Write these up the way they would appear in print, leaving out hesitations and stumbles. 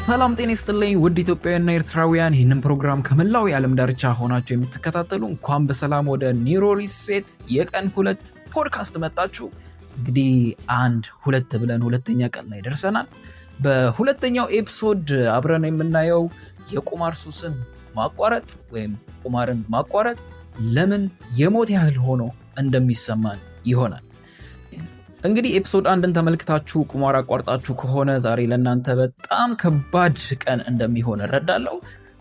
ሰላም ጤና ይስጥልኝ ውድ ኢትዮጵያውያንና ኤርትራውያን ይህንን ፕሮግራም ከመላው የዓለም ዳርቻ ሆናችሁ የምትከታተሉ እንኳን በሰላም ወደ ኒውሮ ሪሴት የቀን 2 ፖድካስት መጣችሁ። እንግዲህ 1-2 ብለን ሁለተኛ ቀን ላይ ደርሰናል። በሁለተኛው ኤፒሶድ አብረን የምናየው የቁማር ሱስን ማቋረጥ ወይም ቁማርን ማቋረጥ ለምን የሞት ያህል ሆኖ እንደሚሰማን ይሆናል። እንግዲህ ኤፒሶድ 1ን ተመልክታችሁ ቁማር አቋርጣችሁ ከሆነ ዛሬ ለእናንተ በጣም ከባድ ቀን እንደሚሆን እረዳለሁ።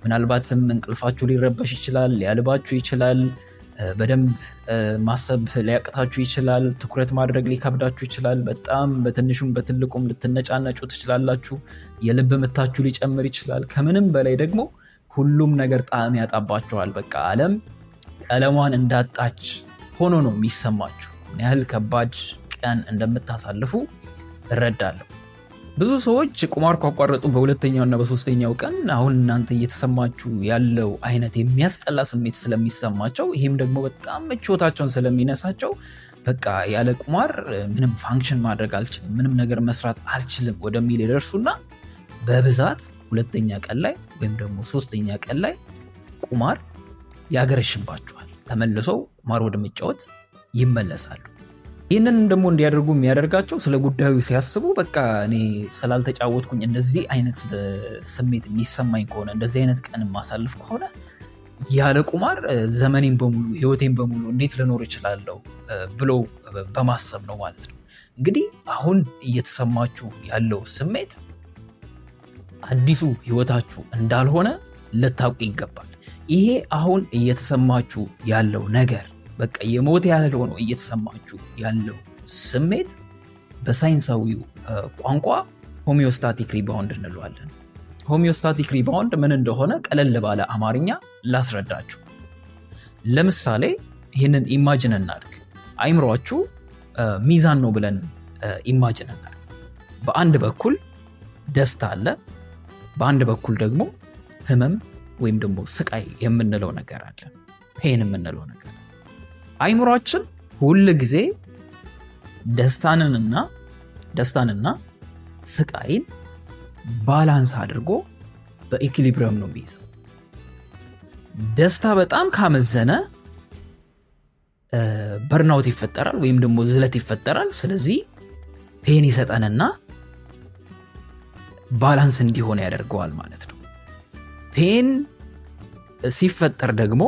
ምናልባትም እንቅልፋችሁ ሊረበሽ ይችላል፣ ሊያልባችሁ ይችላል፣ በደንብ ማሰብ ሊያቅታችሁ ይችላል፣ ትኩረት ማድረግ ሊከብዳችሁ ይችላል፣ በጣም በትንሹም በትልቁም ልትነጫነጩ ትችላላችሁ፣ የልብ ምታችሁ ሊጨምር ይችላል። ከምንም በላይ ደግሞ ሁሉም ነገር ጣዕም ያጣባችኋል። በቃ ዓለም ቀለሟን እንዳጣች ሆኖ ነው የሚሰማችሁ። ምን ያህል ከባድ ቀን እንደምታሳልፉ እረዳለሁ። ብዙ ሰዎች ቁማር ካቋረጡ በሁለተኛውና በሶስተኛው ቀን አሁን እናንተ እየተሰማችሁ ያለው አይነት የሚያስጠላ ስሜት ስለሚሰማቸው ይህም ደግሞ በጣም ምቾታቸውን ስለሚነሳቸው በቃ ያለ ቁማር ምንም ፋንክሽን ማድረግ አልችልም፣ ምንም ነገር መስራት አልችልም ወደሚል ይደርሱና በብዛት ሁለተኛ ቀን ላይ ወይም ደግሞ ሶስተኛ ቀን ላይ ቁማር ያገረሽባቸዋል። ተመልሰው ቁማር ወደ መጫወት ይመለሳሉ። ይህንን ደግሞ እንዲያደርጉ የሚያደርጋቸው ስለ ጉዳዩ ሲያስቡ በቃ እኔ ስላልተጫወትኩኝ እንደዚህ አይነት ስሜት የሚሰማኝ ከሆነ እንደዚህ አይነት ቀን ማሳልፍ ከሆነ ያለ ቁማር ዘመኔን በሙሉ ህይወቴን በሙሉ እንዴት ልኖር እችላለሁ ብሎ በማሰብ ነው ማለት ነው። እንግዲህ አሁን እየተሰማችሁ ያለው ስሜት አዲሱ ህይወታችሁ እንዳልሆነ ልታውቁ ይገባል። ይሄ አሁን እየተሰማችሁ ያለው ነገር በቃ የሞት ያህል ሆኖ እየተሰማችሁ ያለው ስሜት በሳይንሳዊው ቋንቋ ሆሚዮስታቲክ ሪባውንድ እንለዋለን። ሆሚዮስታቲክ ሪባውንድ ምን እንደሆነ ቀለል ባለ አማርኛ ላስረዳችሁ። ለምሳሌ ይህንን ኢማጅን እናድርግ። አይምሯችሁ ሚዛን ነው ብለን ኢማጅን እናድርግ። በአንድ በኩል ደስታ አለ፣ በአንድ በኩል ደግሞ ህመም ወይም ደግሞ ስቃይ የምንለው ነገር አለ፣ ፔን የምንለው ነገር። አይምሯችን ሁል ጊዜ ደስታንና ስቃይን ባላንስ አድርጎ በኢኩሊብሪየም ነው የሚይዘው። ደስታ በጣም ካመዘነ በርናውት ይፈጠራል ወይም ደግሞ ዝለት ይፈጠራል። ስለዚህ ፔን ይሰጠንና ባላንስ እንዲሆን ያደርገዋል ማለት ነው። ፔን ሲፈጠር ደግሞ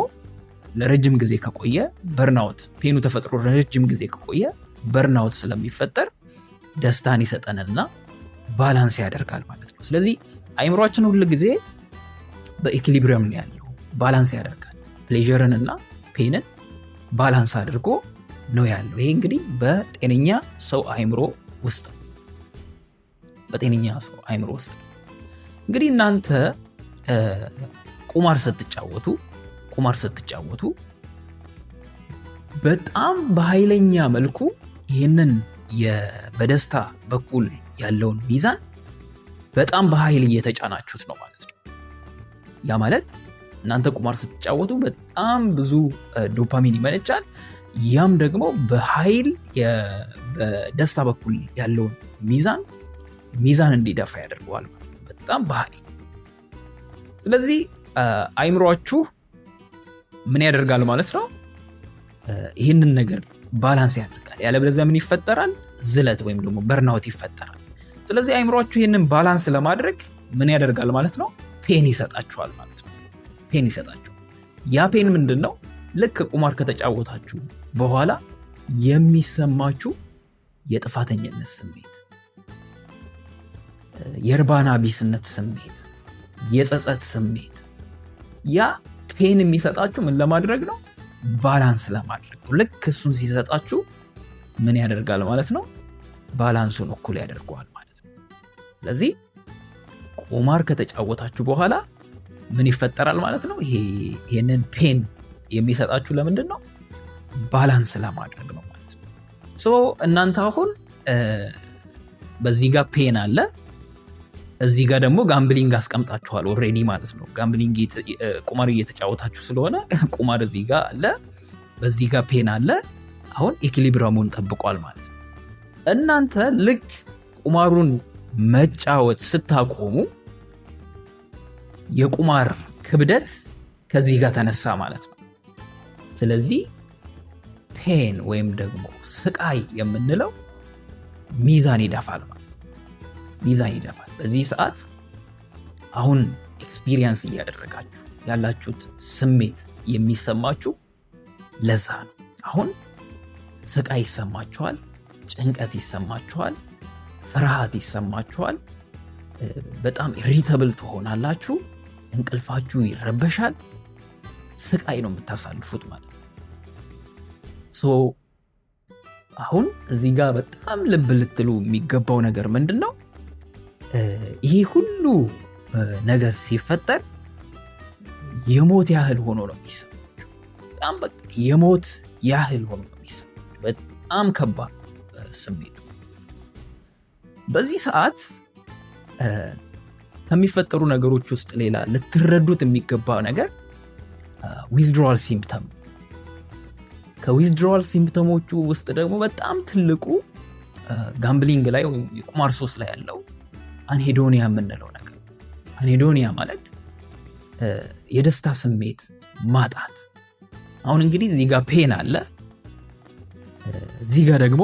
ለረጅም ጊዜ ከቆየ በርናውት፣ ፔኑ ተፈጥሮ ለረጅም ጊዜ ከቆየ በርናውት ስለሚፈጠር ደስታን ይሰጠንና ባላንስ ያደርጋል ማለት ነው። ስለዚህ አይምሯችን ሁሉ ጊዜ በኢኩሊብሪየም ነው ያለው፣ ባላንስ ያደርጋል። ፕሌዠርንና ፔንን ባላንስ አድርጎ ነው ያለው። ይሄ እንግዲህ በጤነኛ ሰው አይምሮ ውስጥ እንግዲህ እናንተ ቁማር ስትጫወቱ በጣም በኃይለኛ መልኩ ይህንን በደስታ በኩል ያለውን ሚዛን በጣም በኃይል እየተጫናችሁት ነው ማለት ነው። ያ ማለት እናንተ ቁማር ስትጫወቱ በጣም ብዙ ዶፓሚን ይመነጫል። ያም ደግሞ በኃይል በደስታ በኩል ያለውን ሚዛን እንዲደፋ ያደርገዋል ማለት ነው፣ በጣም በኃይል። ስለዚህ አይምሯችሁ ምን ያደርጋል ማለት ነው? ይህንን ነገር ባላንስ ያደርጋል። ያለበለዚያ ምን ይፈጠራል? ዝለት ወይም ደግሞ በርናውት ይፈጠራል። ስለዚህ አይምሯችሁ ይህንን ባላንስ ለማድረግ ምን ያደርጋል ማለት ነው? ፔን ይሰጣችኋል ማለት ነው። ፔን ይሰጣችኋል። ያ ፔን ምንድን ነው? ልክ ቁማር ከተጫወታችሁ በኋላ የሚሰማችሁ የጥፋተኝነት ስሜት፣ የእርባና ቢስነት ስሜት፣ የጸጸት ስሜት፣ ያ ፔን የሚሰጣችሁ ምን ለማድረግ ነው? ባላንስ ለማድረግ። ልክ እሱን ሲሰጣችሁ ምን ያደርጋል ማለት ነው? ባላንሱን እኩል ያደርገዋል ማለት ነው። ስለዚህ ቁማር ከተጫወታችሁ በኋላ ምን ይፈጠራል ማለት ነው? ይሄንን ፔን የሚሰጣችሁ ለምንድን ነው? ባላንስ ለማድረግ ነው ማለት ነው። እናንተ አሁን በዚህ ጋር ፔን አለ፣ እዚህ ጋር ደግሞ ጋምብሊንግ አስቀምጣችኋል ኦልሬዲ ማለት ነው። ጋምብሊንግ ቁማር እየተጫወታችሁ ስለሆነ ቁማር እዚህ ጋር አለ፣ በዚህ ጋር ፔን አለ። አሁን ኢኩሊብሪየሙን ጠብቋል ማለት ነው። እናንተ ልክ ቁማሩን መጫወት ስታቆሙ የቁማር ክብደት ከዚህ ጋር ተነሳ ማለት ነው። ስለዚህ ፔን ወይም ደግሞ ስቃይ የምንለው ሚዛን ይደፋል ማለት ነው። ሚዛን ይደፋል። በዚህ ሰዓት አሁን ኤክስፒሪየንስ እያደረጋችሁ ያላችሁት ስሜት የሚሰማችሁ ለዛ ነው። አሁን ስቃይ ይሰማችኋል፣ ጭንቀት ይሰማችኋል፣ ፍርሃት ይሰማችኋል፣ በጣም ኢሪተብል ትሆናላችሁ፣ እንቅልፋችሁ ይረበሻል፣ ስቃይ ነው የምታሳልፉት ማለት ነው። አሁን እዚህ ጋር በጣም ልብ ልትሉ የሚገባው ነገር ምንድን ነው? ይሄ ሁሉ ነገር ሲፈጠር የሞት ያህል ሆኖ ነው የሚሰማችሁ። በጣም በቃ የሞት ያህል ሆኖ ነው የሚሰማችሁ። በጣም ከባድ ስሜት። በዚህ ሰዓት ከሚፈጠሩ ነገሮች ውስጥ ሌላ ልትረዱት የሚገባው ነገር ዊዝድሮዋል ሲምፕተም። ከዊዝድሮዋል ሲምፕተሞቹ ውስጥ ደግሞ በጣም ትልቁ ጋምብሊንግ ላይ ወይም የቁማር ሱስ ላይ ያለው አንሄዶኒያ የምንለው ነገር። አንሄዶኒያ ማለት የደስታ ስሜት ማጣት። አሁን እንግዲህ እዚህ ጋር ፔን አለ፣ እዚህ ጋር ደግሞ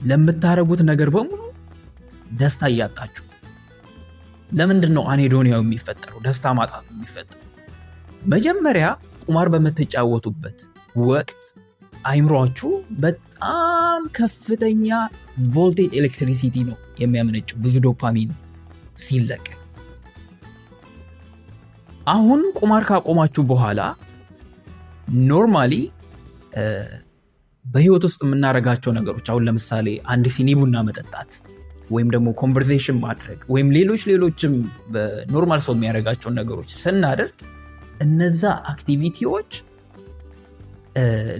ለምታረጉት ነገር በሙሉ ደስታ እያጣችሁ። ለምንድን ነው አንሄዶኒያው የሚፈጠረው? ደስታ ማጣት የሚፈጠረው መጀመሪያ ቁማር በምትጫወቱበት ወቅት አይምሯችሁ በጣም ከፍተኛ ቮልቴጅ ኤሌክትሪሲቲ ነው የሚያመነጨው፣ ብዙ ዶፓሚን ሲለቀቅ። አሁን ቁማር ካቆማችሁ በኋላ ኖርማሊ በህይወት ውስጥ የምናረጋቸው ነገሮች፣ አሁን ለምሳሌ አንድ ሲኒ ቡና መጠጣት ወይም ደግሞ ኮንቨርሴሽን ማድረግ ወይም ሌሎችም በኖርማል ሰው የሚያደርጋቸውን ነገሮች ስናደርግ እነዛ አክቲቪቲዎች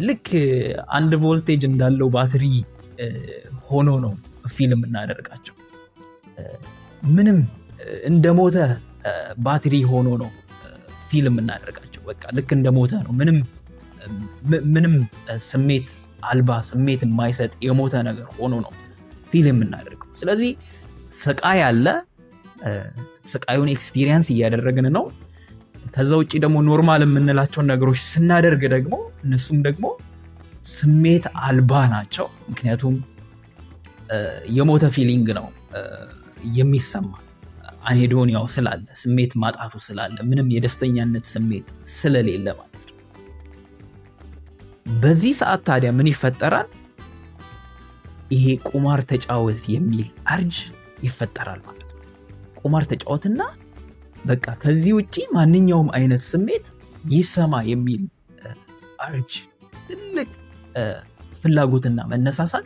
ልክ አንድ ቮልቴጅ እንዳለው ባትሪ ሆኖ ነው ፊልም እናደርጋቸው። ምንም እንደሞተ ባትሪ ሆኖ ነው ፊልም እናደርጋቸው። በቃ ልክ እንደሞተ ነው። ምንም ስሜት አልባ፣ ስሜት የማይሰጥ የሞተ ነገር ሆኖ ነው ፊልም እናደርገው። ስለዚህ ስቃይ አለ፣ ስቃዩን ኤክስፒሪየንስ እያደረግን ነው። ከዛ ውጪ ደግሞ ኖርማል የምንላቸውን ነገሮች ስናደርግ ደግሞ እነሱም ደግሞ ስሜት አልባ ናቸው። ምክንያቱም የሞተ ፊሊንግ ነው የሚሰማ፣ አንሄዶኒያው ስላለ፣ ስሜት ማጣቱ ስላለ፣ ምንም የደስተኛነት ስሜት ስለሌለ ማለት ነው። በዚህ ሰዓት ታዲያ ምን ይፈጠራል? ይሄ ቁማር ተጫወት የሚል አርጅ ይፈጠራል ማለት ነው። ቁማር ተጫወትና በቃ ከዚህ ውጪ ማንኛውም አይነት ስሜት ይሰማ የሚል አርጅ፣ ትልቅ ፍላጎትና መነሳሳት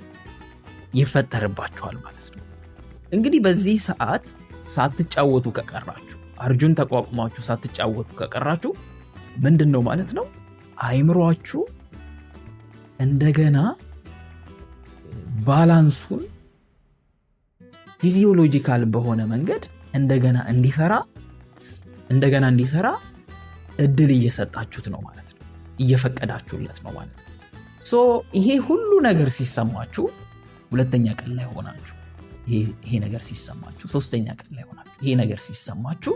ይፈጠርባችኋል ማለት ነው። እንግዲህ በዚህ ሰዓት ሳትጫወቱ ከቀራችሁ፣ አርጁን ተቋቁማችሁ ሳትጫወቱ ከቀራችሁ ምንድን ነው ማለት ነው? አይምሯችሁ እንደገና ባላንሱን ፊዚዮሎጂካል በሆነ መንገድ እንደገና እንዲሰራ እድል እየሰጣችሁት ነው ማለት ነው። እየፈቀዳችሁለት ነው ማለት ነው። ይሄ ሁሉ ነገር ሲሰማችሁ ሁለተኛ ቀን ላይ ሆናችሁ ይሄ ነገር ሲሰማችሁ ሶስተኛ ቀን ላይ ሆናችሁ ይሄ ነገር ሲሰማችሁ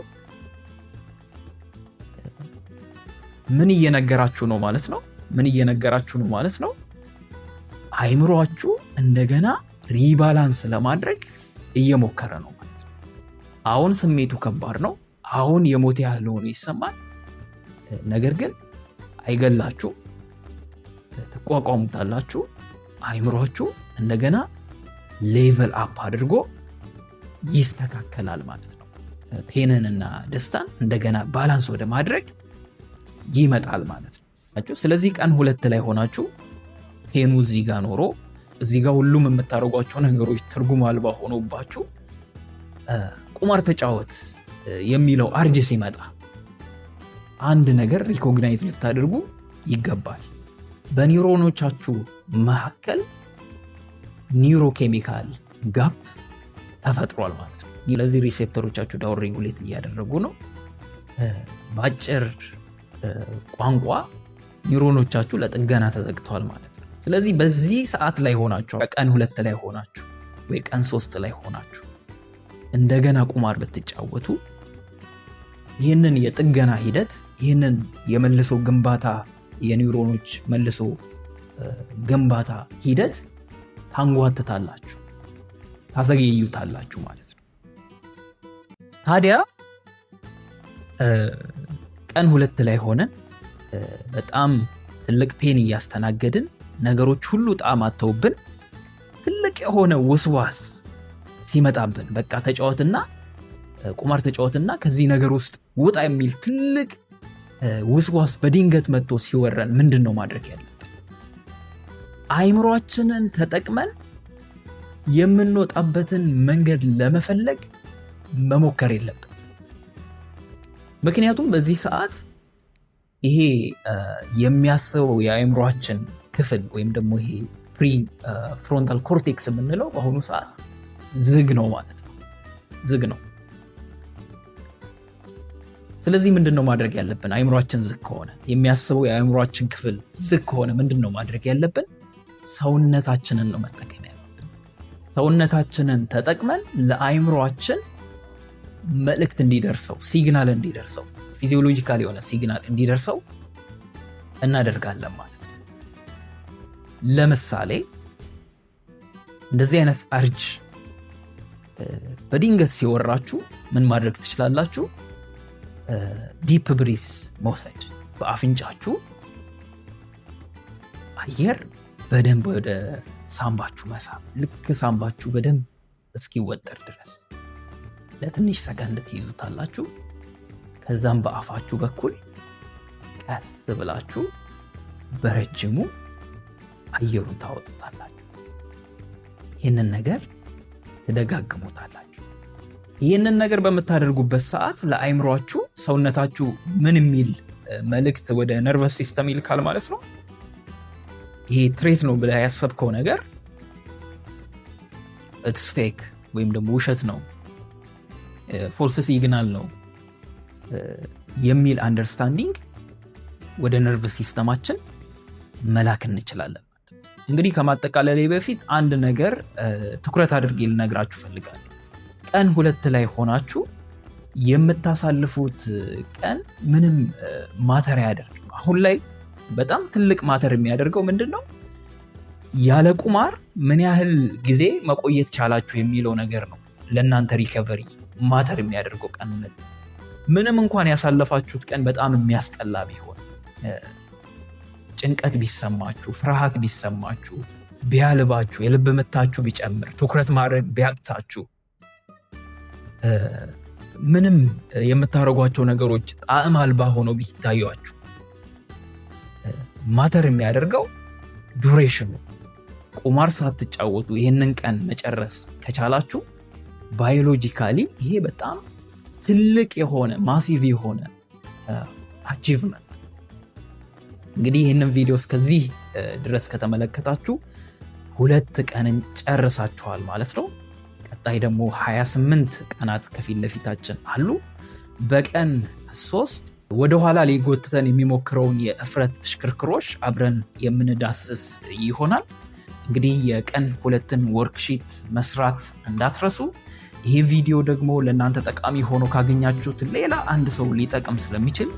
ምን እየነገራችሁ ነው ማለት ነው? አይምሮአችሁ እንደገና ሪባላንስ ለማድረግ እየሞከረ ነው ማለት ነው። አሁን ስሜቱ ከባድ ነው። አሁን የሞት ያህል ሆኖ ይሰማል። ነገር ግን አይገላችሁ፣ ትቋቋሙታላችሁ። አይምሮአችሁ እንደገና ሌቨል አፕ አድርጎ ይስተካከላል ማለት ነው። ፔንንና ደስታን እንደገና ባላንስ ወደ ማድረግ ይመጣል ማለት ነው። ስለዚህ ቀን 2 ላይ ሆናችሁ ፔኑ እዚህ ጋር ኖሮ እዚህ ጋር ሁሉም የምታደርጓቸው ነገሮች ትርጉም አልባ ሆኖባችሁ ቁማር ተጫወት የሚለው አርጅ ሲመጣ አንድ ነገር ሪኮግናይዝ ልታደርጉ ይገባል። በኒውሮኖቻችሁ መካከል ኒውሮኬሚካል ጋፕ ተፈጥሯል ማለት ነው። ለዚህ ሪሴፕተሮቻችሁ ዳውን ሬጉሌት እያደረጉ ነው። በአጭር ቋንቋ ኒውሮኖቻችሁ ለጥገና ተዘግተዋል ማለት ነው። ስለዚህ በዚህ ሰዓት ላይ ሆናችሁ፣ ቀን 2 ላይ ሆናችሁ ወይ ቀን 3 ላይ ሆናችሁ እንደገና ቁማር ብትጫወቱ ይህንን የጥገና ሂደት ይህንን የመልሶ ግንባታ የኒውሮኖች መልሶ ግንባታ ሂደት ታንጓትታላችሁ፣ ታዘገዩታላችሁ ማለት ነው። ታዲያ ቀን 2 ላይ ሆነን በጣም ትልቅ ፔን እያስተናገድን ነገሮች ሁሉ ጣዕም አጥተውብን ትልቅ የሆነ ውስዋስ ሲመጣብን በቃ ቁማር ተጫወትና ከዚህ ነገር ውስጥ ውጣ የሚል ትልቅ ውስዋስ በድንገት መጥቶ ሲወረን ምንድነው ማድረግ ያለብን? አእምሮአችንን ተጠቅመን የምንወጣበትን መንገድ ለመፈለግ መሞከር የለብን። ምክንያቱም በዚህ ሰዓት ይሄ የሚያስበው የአእምሮአችን ክፍል ወይም ደግሞ ይሄ ፕሪ ፍሮንታል ኮርቴክስ የምንለው በአሁኑ ሰዓት ዝግ ነው ማለት ነው። ዝግ ነው። ስለዚህ ምንድነው ማድረግ ያለብን? አእምሮአችን ዝግ ከሆነ የሚያስበው የአእምሮአችን ክፍል ዝግ ከሆነ ምንድነው ማድረግ ያለብን? ሰውነታችንን ነው መጠቀም ያለብን። ሰውነታችንን ተጠቅመን ለአእምሮአችን መልእክት እንዲደርሰው፣ ሲግናል እንዲደርሰው፣ ፊዚዮሎጂካል የሆነ ሲግናል እንዲደርሰው እናደርጋለን ማለት ነው። ለምሳሌ እንደዚህ አይነት አርጅ በድንገት ሲወራችሁ ምን ማድረግ ትችላላችሁ? ዲፕ ብሪዝ መውሰድ፣ በአፍንጫችሁ አየር በደንብ ወደ ሳምባችሁ መሳብ፣ ልክ ሳምባችሁ በደንብ እስኪወጠር ድረስ ለትንሽ ሰከንድ ትይዙታላችሁ። ከዛም በአፋችሁ በኩል ቀስ ብላችሁ በረጅሙ አየሩን ታወጡታላችሁ። ይህንን ነገር ትደጋግሙታላችሁ። ይህንን ነገር በምታደርጉበት ሰዓት ለአእምሮአችሁ ሰውነታችሁ ምን የሚል መልእክት ወደ ነርቨስ ሲስተም ይልካል ማለት ነው? ይሄ ትሬት ነው ብለህ ያሰብከው ነገር ኢትስ ፌክ ወይም ደግሞ ውሸት ነው፣ ፎልስ ሲግናል ነው የሚል አንደርስታንዲንግ ወደ ነርቭ ሲስተማችን መላክ እንችላለን። እንግዲህ ከማጠቃለሌ በፊት አንድ ነገር ትኩረት አድርጌ ልነግራችሁ ፈልጋለሁ። ቀን 2 ላይ ሆናችሁ የምታሳልፉት ቀን ምንም ማተር አያደርግም። አሁን ላይ በጣም ትልቅ ማተር የሚያደርገው ምንድነው? ያለ ቁማር ምን ያህል ጊዜ መቆየት ቻላችሁ የሚለው ነገር ነው ለእናንተ ሪከቨሪ ማተር የሚያደርገው ቀን 2። ምንም እንኳን ያሳለፋችሁት ቀን በጣም የሚያስጠላ ቢሆን፣ ጭንቀት ቢሰማችሁ፣ ፍርሃት ቢሰማችሁ፣ ቢያልባችሁ፣ የልብ ምታችሁ ቢጨምር፣ ትኩረት ማድረግ ቢያቅታችሁ፣ ምንም የምታረጓቸው ነገሮች ጣዕም አልባ ሆነው ቢታዩአችሁ፣ ማተር የሚያደርገው ዱሬሽኑ። ቁማር ሳትጫወቱ ይህንን ቀን መጨረስ ከቻላችሁ ባዮሎጂካሊ ይሄ በጣም ትልቅ የሆነ ማሲቭ የሆነ አቺቭመንት። እንግዲህ ይህንን ቪዲዮ እስከዚህ ድረስ ከተመለከታችሁ 2 ቀንን ጨርሳችኋል ማለት ነው። ቀጣይ ደግሞ 28 ቀናት ከፊት ለፊታችን አሉ። በቀን 3 ወደኋላ ሊጎትተን የሚሞክረውን የእፍረት እሽክርክሮች አብረን የምንዳስስ ይሆናል። እንግዲህ የቀን 2ን ወርክሺት መስራት እንዳትረሱ። ይሄ ቪዲዮ ደግሞ ለእናንተ ጠቃሚ ሆኖ ካገኛችሁት ሌላ አንድ ሰው ሊጠቅም ስለሚችል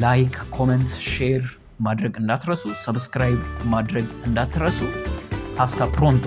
ላይክ፣ ኮመንት፣ ሼር ማድረግ እንዳትረሱ። ሰብስክራይብ ማድረግ እንዳትረሱ። ሃስታ ፕሮንቶ